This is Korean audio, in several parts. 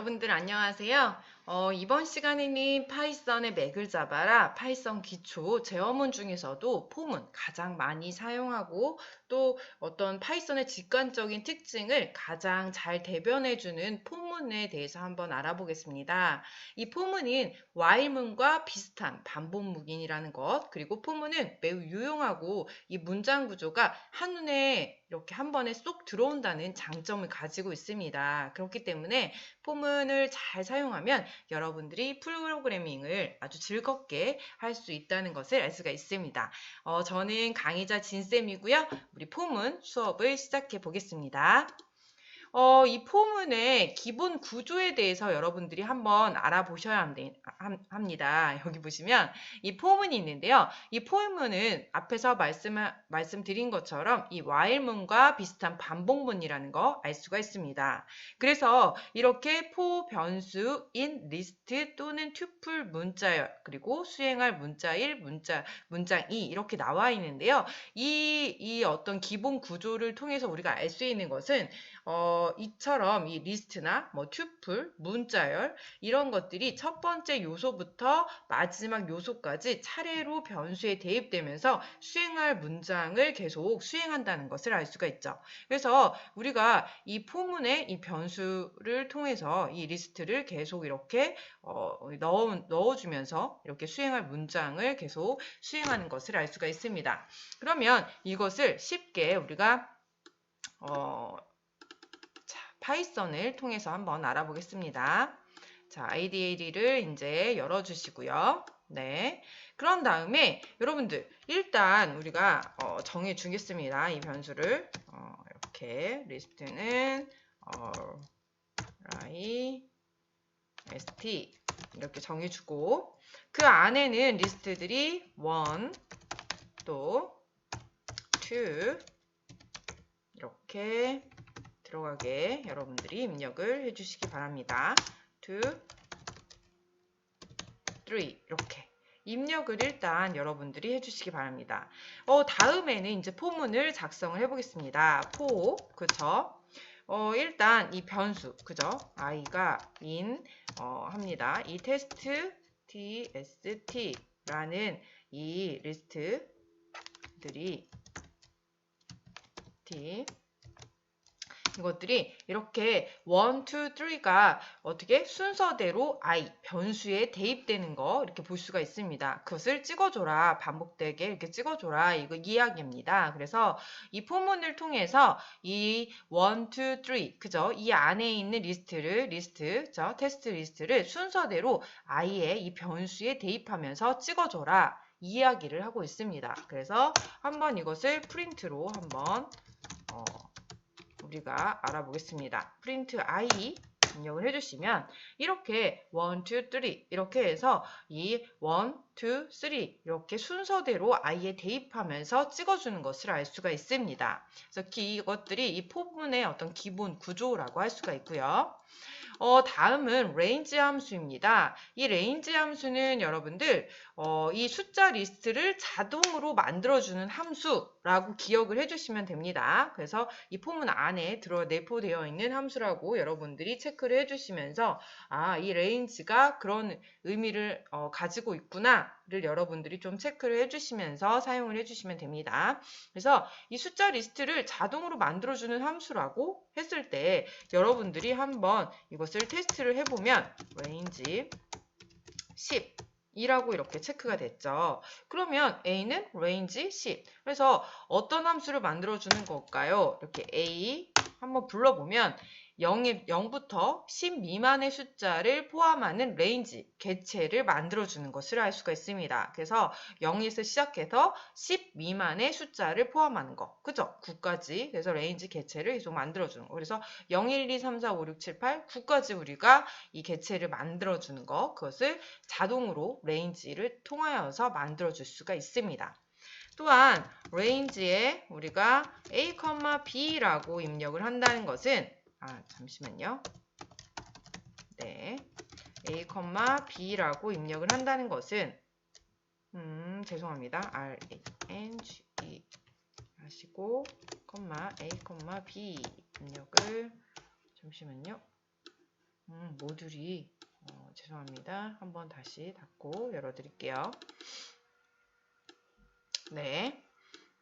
여러분들 안녕하세요. 이번 시간에는 파이썬의 맥을 잡아라 파이썬 기초 제어문 중에서도 폼은 가장 많이 사용하고 또 어떤 파이썬의 직관적인 특징을 가장 잘 대변해주는 폼문에 대해서 한번 알아보겠습니다. 이 폼문은 while문과 비슷한 반복문이라는 것, 그리고 폼문은 매우 유용하고 이 문장 구조가 한눈에 이렇게 한 번에 쏙 들어온다는 장점을 가지고 있습니다. 그렇기 때문에 폼문을 잘 사용하면 여러분들이 프로그래밍을 아주 즐겁게 할 수 있다는 것을 알 수가 있습니다. 저는 강의자 진쌤이고요. 우리 폼문 수업을 시작해 보겠습니다. 이 포문의 기본 구조에 대해서 여러분들이 한번 알아보셔야 합니다. 여기 보시면 이 포문이 있는데요. 이 포문은 앞에서 말씀드린 것처럼 이 while문과 비슷한 반복문이라는 거 알 수가 있습니다. 그래서 이렇게 포, 변수, in, 리스트 또는 튜플, 문자열, 그리고 수행할 문자 1, 문장 2 이렇게 나와 있는데요. 이 어떤 기본 구조를 통해서 우리가 알 수 있는 것은 이처럼 이 리스트나 뭐 튜플, 문자열 이런 것들이 첫 번째 요소부터 마지막 요소까지 차례로 변수에 대입되면서 수행할 문장을 계속 수행한다는 것을 알 수가 있죠. 그래서 우리가 이 포문에 이 변수를 통해서 이 리스트를 계속 이렇게 넣어주면서 이렇게 수행할 문장을 계속 수행하는 것을 알 수가 있습니다. 그러면 이것을 쉽게 우리가 파이썬을 통해서 한번 알아보겠습니다. 자, IDE를 이제 열어주시고요. 네. 그런 다음에 여러분들 일단 우리가 정해 주겠습니다. 이 변수를 이렇게 리스트는 st 이렇게 정해주고 그 안에는 리스트들이 1, 또 2 이렇게 들어가게 여러분들이 입력을 해주시기 바랍니다. 2, 3 이렇게 입력을 일단 여러분들이 해주시기 바랍니다. 다음에는 이제 포문을 작성을 해보겠습니다. 포, 그쵸? 일단 이 변수, 그죠? i가 in 합니다. 이 테스트 tst라는 이 리스트들이 이것들이 이렇게 1, 2, 3가 어떻게 순서대로 i 변수에 대입되는 거 이렇게 볼 수가 있습니다. 그것을 찍어줘라, 반복되게 이렇게 찍어줘라 이거 이야기입니다. 그래서 이 포문을 통해서 이 1, 2, 3 그죠? 이 안에 있는 테스트 리스트를 순서대로 i의 이 변수에 대입하면서 찍어줘라 이야기를 하고 있습니다. 그래서 한번 이것을 프린트로 한번 우리가 알아보겠습니다. 프린트 i 입력을 해주시면 이렇게 1, 2, 3 이렇게 해서 이 1, 2, 3 이렇게 순서대로 i에 대입하면서 찍어주는 것을 알 수가 있습니다. 그래서 이것들이 이 포문의 어떤 기본 구조라고 할 수가 있고요. 다음은 range 함수입니다. 이 range 함수는 여러분들 이 숫자 리스트를 자동으로 만들어주는 함수라고 기억을 해주시면 됩니다. 그래서 이 포문 안에 내포되어 있는 함수라고 여러분들이 체크를 해주시면서 이 range가 그런 의미를 가지고 있구나를 여러분들이 좀 체크를 해주시면서 사용을 해주시면 됩니다. 그래서 이 숫자 리스트를 자동으로 만들어주는 함수라고 했을 때 여러분들이 한번 이것을 테스트를 해보면 range 10 이라고 이렇게 체크가 됐죠. 그러면 A는 range 10. 그래서 어떤 함수를 만들어주는 걸까요? 이렇게 A 한번 불러보면 0부터 10 미만의 숫자를 포함하는 range, 객체를 만들어주는 것을 알 수가 있습니다. 그래서 0에서 시작해서 10 미만의 숫자를 포함하는 거. 그죠? 9까지. 그래서 range 객체를 계속 만들어주는 거. 그래서 0, 1, 2, 3, 4, 5, 6, 7, 8, 9까지 우리가 이 객체를 만들어주는 거. 그것을 자동으로 range를 통하여서 만들어줄 수가 있습니다. 또한 range에 우리가 a, b라고 입력을 한다는 것은 잠시만요. 네, a, b라고 입력을 한다는 것은 죄송합니다. range 하시고 a, b 입력을 잠시만요. 모듈이 죄송합니다. 한번 다시 닫고 열어드릴게요. 네,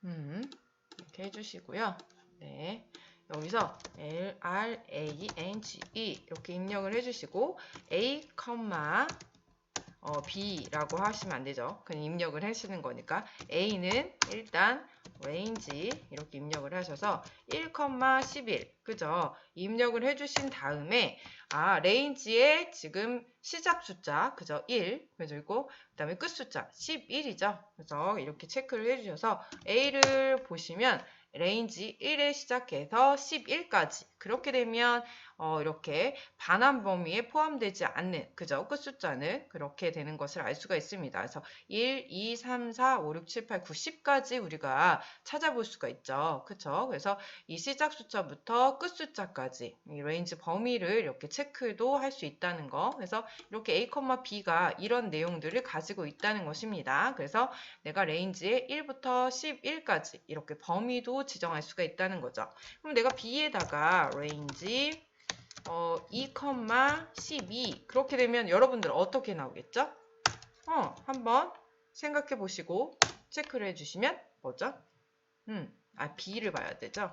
이렇게 해주시고요. 네, 여기서 LRANGE 이렇게 입력을 해주시고 A, B라고 하시면 안 되죠. 그냥 입력을 하시는 거니까 A는 일단 range 이렇게 입력을 하셔서 1,11 그죠? 입력을 해주신 다음에 range의 지금 시작 숫자 그죠? 1 그리고 그다음에 끝 숫자 11이죠. 그래서 이렇게 체크를 해주셔서 A를 보시면 range 1에 시작해서 11까지 그렇게 되면 이렇게 반환 범위에 포함되지 않는 그죠? 끝 숫자는 그렇게 되는 것을 알 수가 있습니다. 그래서 1, 2, 3, 4, 5, 6, 7, 8, 9, 10까지 우리가 찾아볼 수가 있죠. 그쵸? 그래서 이 시작 숫자부터 끝 숫자까지 이 레인지 범위를 이렇게 체크도 할 수 있다는 거. 그래서 이렇게 A, B가 이런 내용들을 가지고 있다는 것입니다. 그래서 내가 레인지에 1부터 11까지 이렇게 범위도 지정할 수가 있다는 거죠. 그럼 내가 B에다가 레인지 2,12 그렇게 되면 여러분들 어떻게 나오겠죠? 한번 생각해 보시고 체크를 해주시면 뭐죠? B를 봐야 되죠?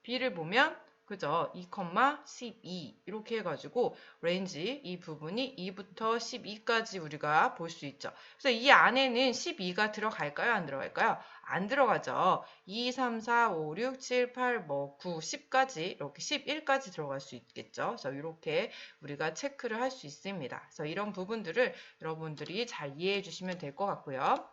B를 보면 그죠? 2,12 이렇게 해가지고 레인지 이 부분이 2부터 12까지 우리가 볼 수 있죠. 그래서 이 안에는 12가 들어갈까요? 안 들어갈까요? 안 들어가죠. 2, 3, 4, 5, 6, 7, 8, 9, 10까지 이렇게 11까지 들어갈 수 있겠죠. 그래서 이렇게 우리가 체크를 할 수 있습니다. 그래서 이런 부분들을 여러분들이 잘 이해해 주시면 될 것 같고요.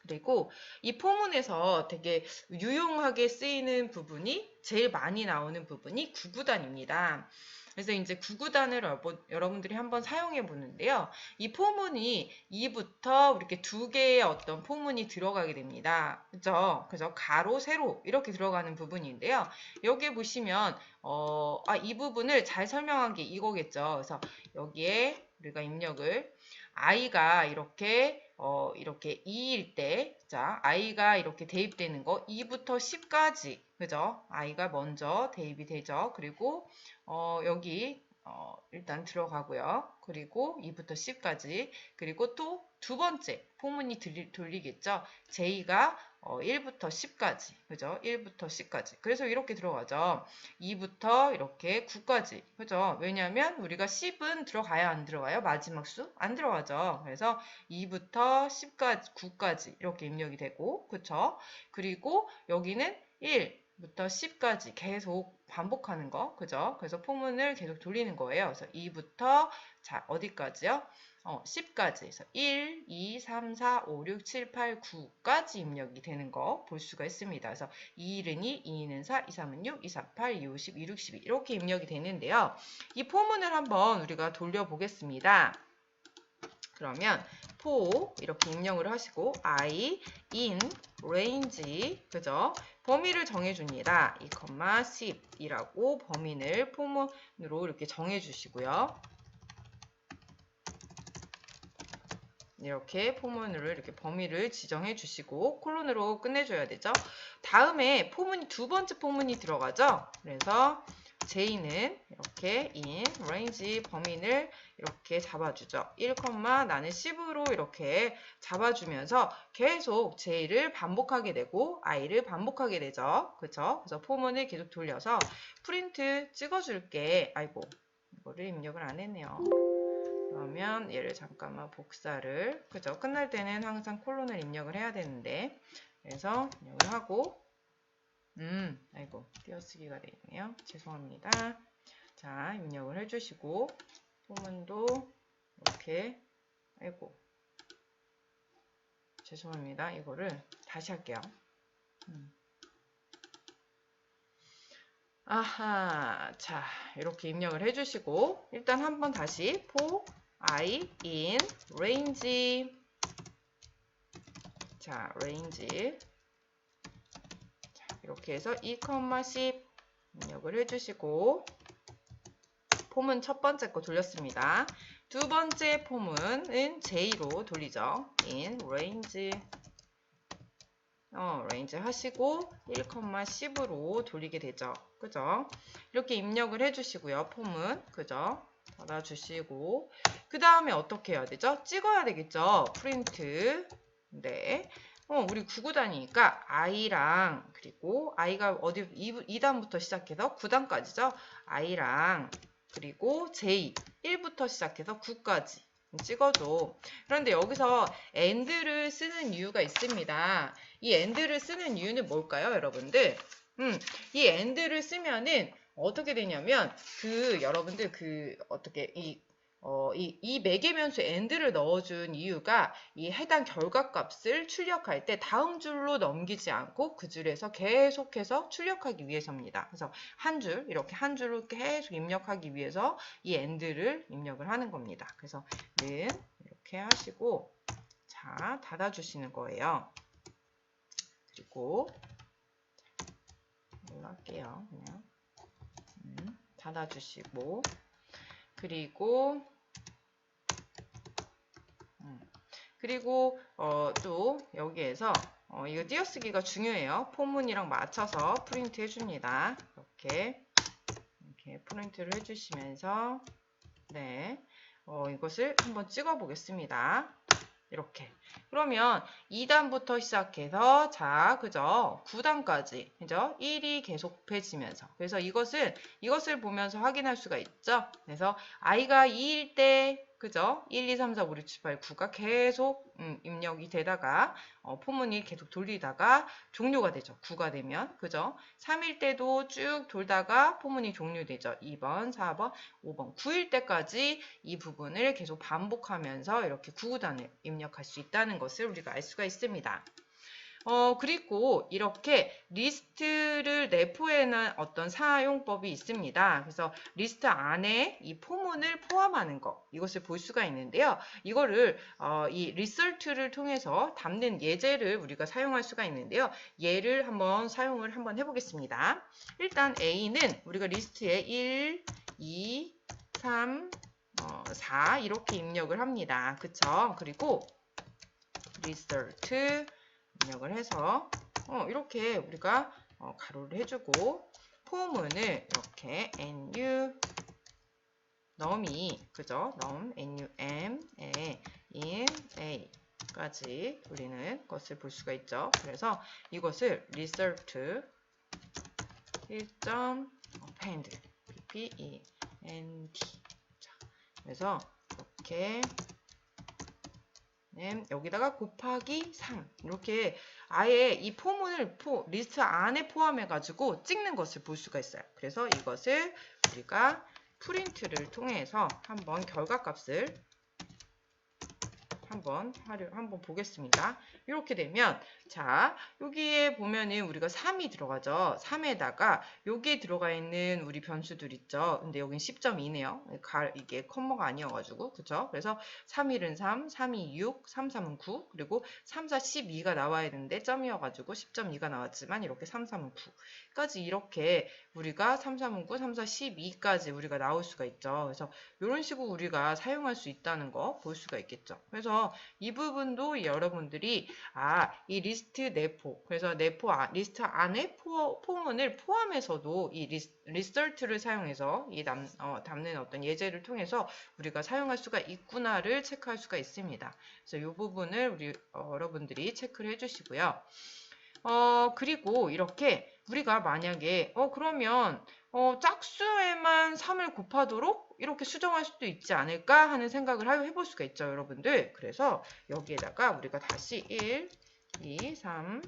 그리고 이 포문에서 되게 유용하게 쓰이는 부분이 제일 많이 나오는 부분이 구구단입니다. 그래서 이제 구구단을 여러분들이 한번 사용해 보는데요. 이 포문이 2부터 이렇게 두 개의 어떤 포문이 들어가게 됩니다. 그죠? 그래서 가로, 세로 이렇게 들어가는 부분인데요. 여기에 보시면 이 부분을 잘 설명한 게 이거겠죠. 그래서 여기에 우리가 입력을 i가 이렇게 2일 때, 자, i가 이렇게 대입되는 거 2부터 10까지, 그죠? i가 먼저 대입이 되죠. 그리고, 여기, 일단 들어가고요. 그리고 2부터 10까지. 그리고 또 두 번째 포문이 돌리겠죠. j가 1부터 10까지. 그죠? 1부터 10까지. 그래서 이렇게 들어가죠. 2부터 이렇게 9까지. 그죠? 왜냐하면 우리가 10은 들어가야 안 들어가요? 마지막 수? 안 들어가죠. 그래서 2부터 10까지, 9까지 이렇게 입력이 되고, 그쵸? 그리고 여기는 1부터 10까지 계속 반복하는 거, 그죠? 그래서 포문을 계속 돌리는 거예요. 그래서 2부터, 자, 어디까지요? 10까지. 그래서 1, 2, 3, 4, 5, 6, 7, 8, 9까지 입력이 되는 거 볼 수가 있습니다. 그래서 2일은 2, 2는 4, 2, 3은 6, 2, 4, 8, 2, 5, 10, 2, 6, 12 이렇게 입력이 되는데요. 이 포문을 한번 우리가 돌려보겠습니다. 그러면 for 이렇게 입력을 하시고 I in range 그죠? 범위를 정해줍니다. 2,10이라고 범위를 포문으로 이렇게 정해주시고요. 이렇게 포문으로 이렇게 범위를 지정해 주시고 콜론으로 끝내줘야 되죠. 다음에 포문이 두 번째 포문이 들어가죠. 그래서 J는 이렇게 in range 범위를 이렇게 잡아주죠. 1, 나는 10으로 이렇게 잡아주면서 계속 J를 반복하게 되고 I를 반복하게 되죠. 그렇죠? 그래서 포문을 계속 돌려서 프린트 찍어줄게. 아이고 이거를 입력을 안 했네요. 그러면 얘를 잠깐만 복사를 그죠? 끝날 때는 항상 콜론을 입력을 해야 되는데 그래서 입력을 하고 아이고 띄어쓰기가 되어 있네요. 죄송합니다. 자 입력을 해주시고 포문도 이렇게 아이고 죄송합니다. 이거를 다시 할게요. 아하 자 이렇게 입력을 해주시고 일단 한번 다시 for I in range 자 range 자, 이렇게 해서 2,10 입력을 해주시고 폼은 첫 번째 거 돌렸습니다. 두 번째 폼은 J로 돌리죠. in range range 하시고 1,10으로 돌리게 되죠. 그죠? 이렇게 입력을 해주시고요. 폼은 그죠? 닫아주시고 그 다음에 어떻게 해야 되죠? 찍어야 되겠죠? 프린트. 네. 우리 9구단이니까 i랑 그리고 i가 어디 2단부터 시작해서 9단까지죠? i랑 그리고 j 1부터 시작해서 9까지 찍어줘. 그런데 여기서 and를 쓰는 이유가 있습니다. 이 and를 쓰는 이유는 뭘까요, 여러분들? 이 and를 쓰면은 어떻게 되냐면 여러분들 어떻게 이 매개변수 and를 넣어준 이유가 이 해당 결과값을 출력할 때 다음 줄로 넘기지 않고 그 줄에서 계속해서 출력하기 위해서입니다. 그래서 이렇게 한 줄로 계속 입력하기 위해서 이 and를 입력을 하는 겁니다. 그래서 는 이렇게 하시고 자 닫아주시는 거예요. 그리고 이걸로 할게요. 그냥 닫아주시고 그리고 또 여기에서 이거 띄어쓰기가 중요해요. 포문이랑 맞춰서 프린트 해줍니다. 이렇게 프린트를 해주시면서 네 이것을 한번 찍어 보겠습니다. 이렇게. 그러면 2단부터 시작해서 자, 그죠? 9단까지. 그죠? 1이 계속 곱해지면서. 그래서 이것을 보면서 확인할 수가 있죠. 그래서 i가 2일 때 그죠? 1, 2, 3, 4, 5, 6, 7, 8, 9가 계속 입력이 되다가 포문이 계속 돌리다가 종료가 되죠. 9가 되면. 그죠? 3일 때도 쭉 돌다가 포문이 종료되죠. 2번, 4번, 5번, 9일 때까지 이 부분을 계속 반복하면서 이렇게 9구단을 입력할 수 있다는 것을 우리가 알 수가 있습니다. 그리고 이렇게 리스트를 내포하는 어떤 사용법이 있습니다. 그래서 리스트 안에 이 포문을 포함하는 것, 이것을 볼 수가 있는데요. 이거를 이 리설트를 통해서 담는 예제를 우리가 사용할 수가 있는데요. 얘를 사용을 한번 해보겠습니다. 일단 A는 우리가 리스트에 1, 2, 3, 4 이렇게 입력을 합니다. 그쵸? 그리고 리설트 입력을 해서 이렇게 우리가 가로를 해주고 포문을 이렇게 nu num이 그죠? num num에 in a까지 우리는 것을 볼 수가 있죠. 그래서 이것을 result 1.append append 그래서 이렇게 여기다가 곱하기 3 이렇게 아예 이 포문을 리스트 안에 포함해 가지고 찍는 것을 볼 수가 있어요. 그래서 이것을 우리가 프린트를 통해서 한번 결과값을 한번 보겠습니다. 이렇게 되면 자 여기에 보면은 우리가 3이 들어가죠. 3에다가 여기에 들어가 있는 우리 변수들 있죠. 근데 여긴 10.2네요. 이게 컴마가 아니어가지고 그쵸? 그래서 3, 1은 3, 3, 2, 6, 3, 3은 9 그리고 3, 4, 12가 나와야 되는데 점이어가지고 10.2가 나왔지만 이렇게 3, 3은 9까지 이렇게 우리가 3, 3은 9, 3, 4, 12까지 우리가 나올 수가 있죠. 그래서 이런 식으로 우리가 사용할 수 있다는 거 볼 수가 있겠죠. 그래서 이 부분도 여러분들이 이 리스트 내포 그래서 리스트 안에 포문을 포함해서도 이 리설트를 사용해서 이 담는 어떤 예제를 통해서 우리가 사용할 수가 있구나를 체크할 수가 있습니다. 그래서 이 부분을 우리 여러분들이 체크를 해주시고요. 그리고 이렇게 우리가 만약에 그러면 짝수에만 3을 곱하도록 이렇게 수정할 수도 있지 않을까 하는 생각을 해볼 수가 있죠, 여러분들. 그래서 여기에다가 우리가 다시 1, 2, 3,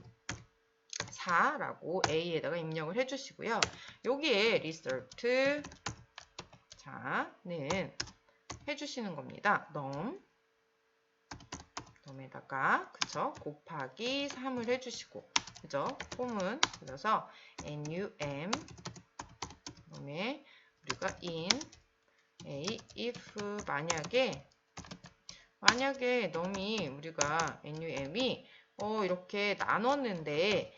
4라고 A에다가 입력을 해주시고요. 여기에 result 자는 해주시는 겁니다. num에다가 그쵸? 곱하기 3을 해주시고 그죠? 폼은 그래서 num 그다음에 우리가 in a if 만약에 num이 우리가 num이 이렇게 나눴는데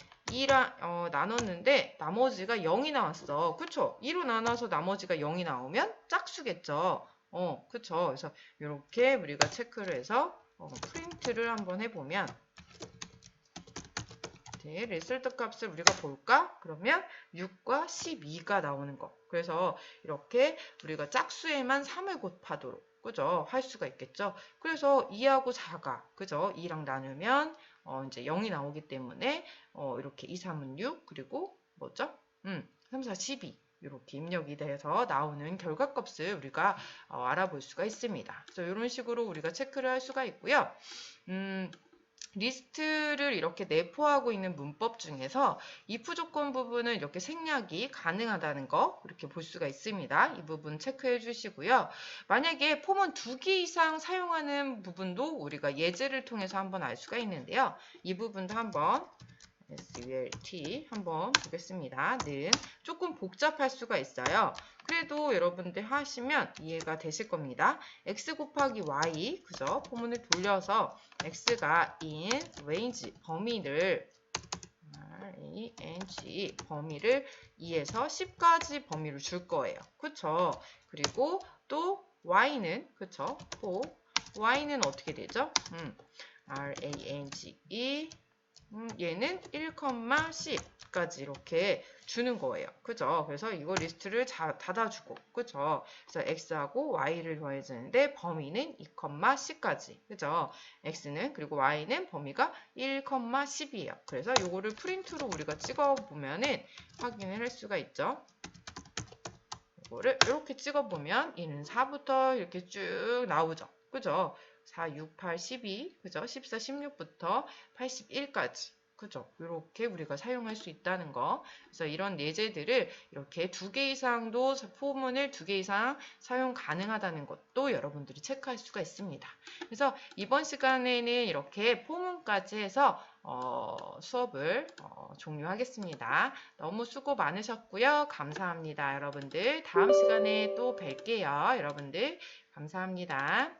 나눴는데 나머지가 0이 나왔어. 그쵸? 2로 나눠서 나머지가 0이 나오면 짝수겠죠. 그쵸? 그래서 이렇게 우리가 체크를 해서 프린트를 한번 해보면 네, 리설트 값을 우리가 볼까? 그러면 6과 12가 나오는 거. 그래서 이렇게 우리가 짝수에만 3을 곱하도록, 그죠? 할 수가 있겠죠? 그래서 2하고 4가, 그죠? 2랑 나누면, 이제 0이 나오기 때문에, 이렇게 2, 3은 6, 그리고 뭐죠? 3, 4, 12. 이렇게 입력이 돼서 나오는 결과값을 우리가 알아볼 수가 있습니다. 그래서 이런 식으로 우리가 체크를 할 수가 있고요. 리스트를 이렇게 내포하고 있는 문법 중에서 if 조건 부분은 이렇게 생략이 가능하다는 거 이렇게 볼 수가 있습니다. 이 부분 체크해 주시고요. 만약에 폼은 2개 이상 사용하는 부분도 우리가 예제를 통해서 한번 알 수가 있는데요. 이 부분도 한번 SULT 한번 보겠습니다. 는 조금 복잡할 수가 있어요. 그래도 여러분들 하시면 이해가 되실 겁니다. x 곱하기 y, 그죠? 포문을 돌려서 x가 in range 범위를 range 범위를 2에서 10까지 범위를 줄 거예요. 그쵸? 그리고 또 y는 그쵸? 또 y는 어떻게 되죠? range 얘는 1,10까지 이렇게 주는 거예요. 그죠? 그래서 이거 리스트를 닫아주고, 그죠? 그래서 x하고 y를 더해주는데 범위는 2,10까지. 그죠? x는 그리고 y는 범위가 1,10이에요. 그래서 이거를 프린트로 우리가 찍어보면은 확인을 할 수가 있죠. 이거를 이렇게 찍어보면 얘는 4부터 이렇게 쭉 나오죠. 그죠? 4, 6, 8, 12, 그죠? 14, 16부터 81까지. 그죠? 이렇게 우리가 사용할 수 있다는 거. 그래서 이런 예제들을 이렇게 2개 이상도 포문을 2개 이상 사용 가능하다는 것도 여러분들이 체크할 수가 있습니다. 그래서 이번 시간에는 이렇게 포문까지 해서 수업을 종료하겠습니다. 너무 수고 많으셨고요. 감사합니다, 여러분들. 다음 시간에 또 뵐게요, 여러분들. 감사합니다.